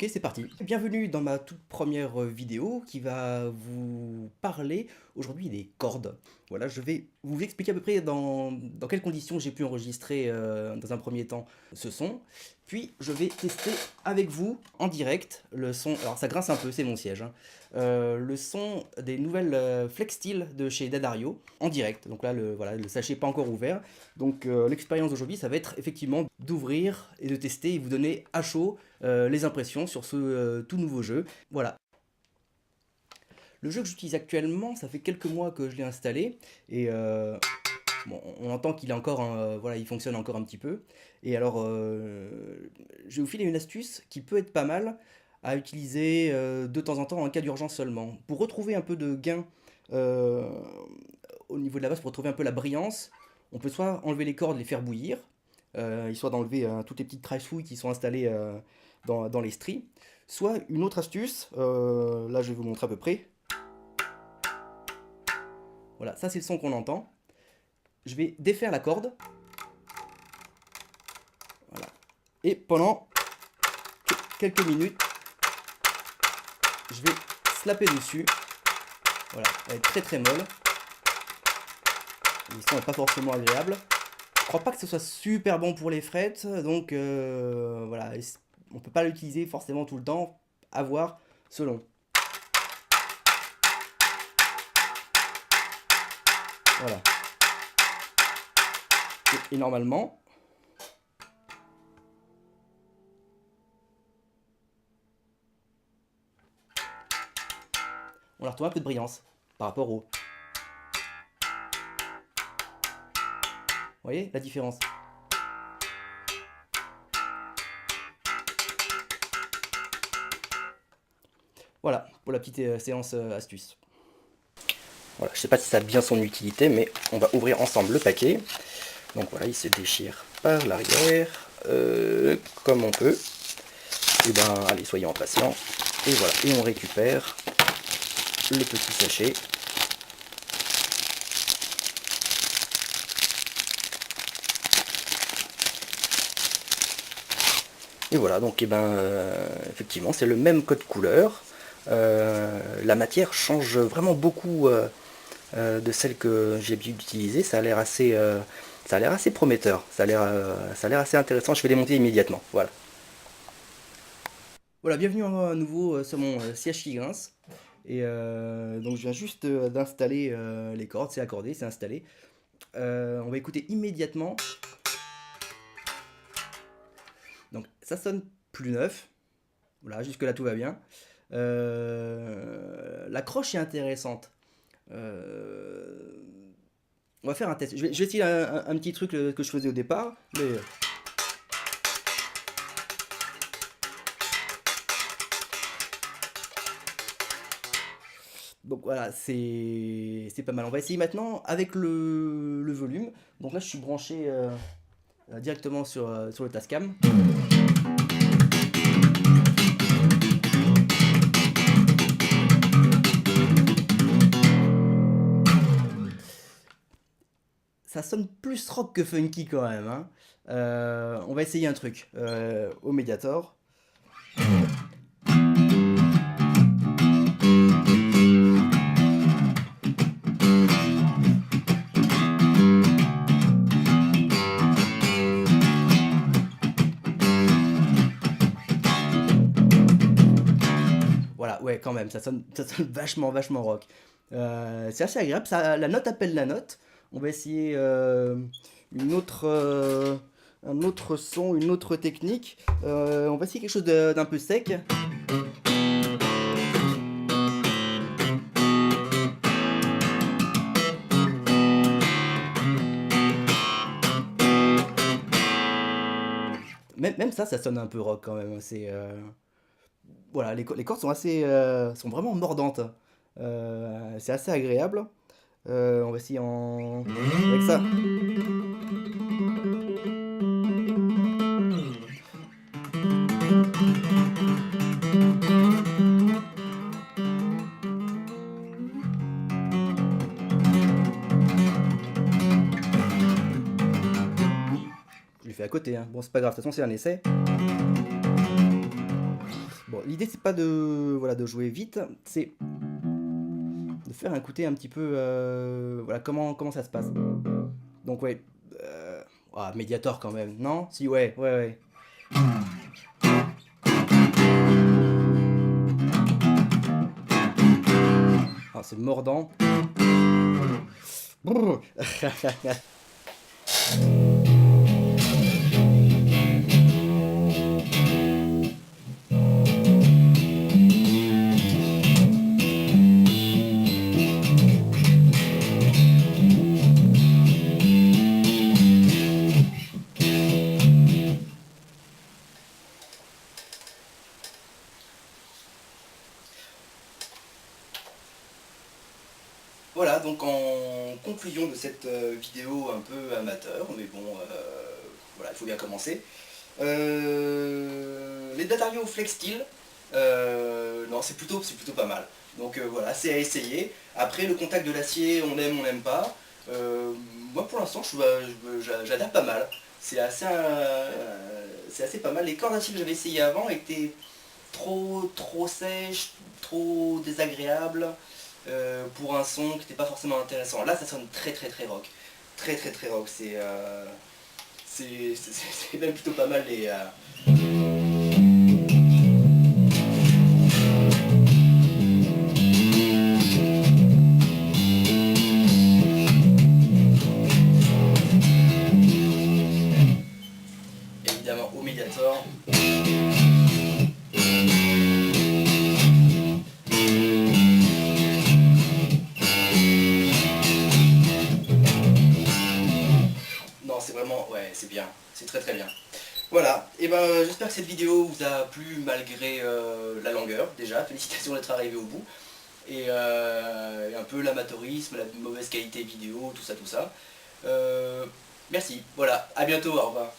Ok, c'est parti. Bienvenue dans ma toute première vidéo qui va vous parler aujourd'hui des cordes. Voilà, je vais vous expliquer à peu près dans quelles conditions j'ai pu enregistrer dans un premier temps ce son. Puis je vais tester avec vous en direct le son. Alors ça grince un peu, c'est mon siège, hein. Le son des nouvelles Flex Steel de chez Dadario en direct. Donc là, voilà, le sachet n'est pas encore ouvert. Donc l'expérience d'aujourd'hui, ça va être effectivement d'ouvrir et de tester et vous donner à chaud les impressions sur ce tout nouveau jeu. Voilà. Le jeu que j'utilise actuellement, ça fait quelques mois que je l'ai installé et bon, on entend qu'il est encore, voilà, il fonctionne encore un petit peu. Et alors, je vais vous filer une astuce qui peut être pas mal à utiliser de temps en temps en cas d'urgence seulement. Pour retrouver un peu de gain euh, au niveau de la basse, pour retrouver un peu la brillance, on peut soit enlever les cordes, les faire bouillir, histoire d'enlever toutes les petites trifouilles qui sont installées dans les stries. Soit une autre astuce, là je vais vous montrer à peu près. Voilà, ça c'est le son qu'on entend. Je vais défaire la corde. Voilà. Et pendant quelques minutes, je vais slapper dessus. Voilà, elle est très très molle. Le son n'est pas forcément agréable. Je crois pas que ce soit super bon pour les frettes, donc voilà, on peut pas l'utiliser forcément tout le temps, à voir selon. Voilà. Et normalement, on a retrouvé un peu de brillance par rapport au... Vous voyez la différence? Voilà, pour la petite séance astuce. Voilà, je sais pas si ça a bien son utilité, mais on va ouvrir ensemble le paquet. Donc voilà, il se déchire par l'arrière, comme on peut. Et ben, allez, soyons patients. Et voilà, et on récupère le petit sachet. Et voilà, donc effectivement, c'est le même code couleur. La matière change vraiment beaucoup de celle que j'ai pu utiliser. Ça a l'air assez prometteur. Ça a l'air assez intéressant. Je vais les monter immédiatement. Voilà. Voilà, bienvenue à nouveau sur mon siège qui grince. Et donc je viens juste d'installer les cordes. C'est accordé, c'est installé. On va écouter immédiatement. Donc ça sonne plus neuf. Voilà, jusque là tout va bien. L'accroche est intéressante. On va faire un test. Je vais essayer un petit truc que je faisais au départ. Mais... Donc voilà, c'est pas mal. On va essayer maintenant avec le volume. Donc là, je suis branché directement sur le Tascam. Ça sonne plus rock que funky quand même, hein. On va essayer un truc au Mediator. Voilà, ouais, quand même, ça sonne vachement rock. C'est assez agréable, la note appelle la note. On va essayer une autre, un autre son, une autre technique. On va essayer quelque chose d'un peu sec. Même ça sonne un peu rock quand même. Voilà, les cordes sont vraiment mordantes. C'est assez agréable. On va essayer avec ça. Je l'ai fait à côté, hein. Bon, c'est pas grave, de toute façon, c'est un essai. Bon, Alors l'idée c'est pas de, voilà, de jouer vite, c'est de faire un côté un petit peu, voilà, comment ça se passe. Donc ouais, ah, Mediator quand même, non? Si, ouais, ouais, ouais. Ah, c'est mordant. Brrr. Voilà, donc en conclusion de cette vidéo un peu amateur, mais bon, voilà, il faut bien commencer. Les Datario Flex Steel, non, c'est plutôt pas mal. Donc voilà, c'est à essayer. Après, le contact de l'acier, on n'aime pas. Euh, Moi, pour l'instant, j'adapte pas mal. C'est assez pas mal. Les cordes d'acier que j'avais essayé avant étaient trop sèches, trop désagréables pour un son qui n'était pas forcément intéressant. Là, ça sonne très rock. Très rock. C'est même plutôt pas mal les... évidemment au Mediator. Non, c'est vraiment... Ouais, c'est bien. C'est très bien. Voilà, et ben j'espère que cette vidéo vous a plu malgré la longueur, déjà. Félicitations d'être arrivé au bout. Et un peu l'amateurisme, la mauvaise qualité vidéo, tout ça. Merci, voilà, à bientôt, au revoir.